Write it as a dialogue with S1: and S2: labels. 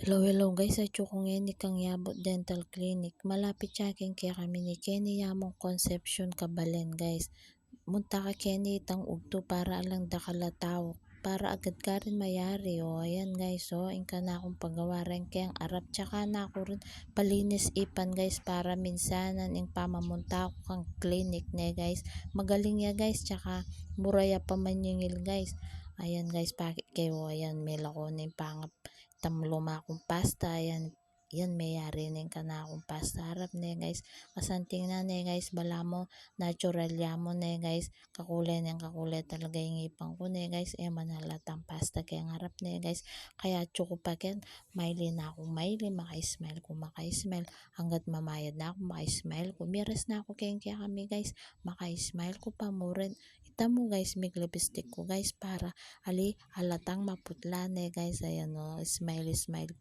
S1: Hello, hello guys, at ko ngayon ni Kang Yabot Dental Clinic. Malapit siya kaya kami ni Kenny Yamong Conception Kabalen guys. Munta ka Kenny itang ugto para alang dakalataw. Para agad ka rin mayari. O ayan guys, ingka na akong pagawaran kayang arap. Tsaka na ako rin palinis ipan guys para minsanan ing pamamunta ko kang clinic ne guys. Magaling ya guys, tsaka muraya pa manyingil guys. Ayan guys, pakit kayo. Ayan, may lako na yung pangap tamluma akong pasta. Ayan, yan mayari ning kana akong pasta harap ne guys. Kasanting na ne guys, bala mo natural ya mo ne guys. Kakulay ng kakulay talaga yung ipang ko ne guys. Manalatang pasta kaya harap ne guys. Kaya tsoko pa ken maili na akong maili, maka-smile ko maka-smile hanggat mamayad na ako maka-smile ko. Miras na ako kaya kami guys, maka-smile ko pa mo rin. Ita mo guys, may lipstick ko guys para ali halatang maputla ne guys. Ayan smile smile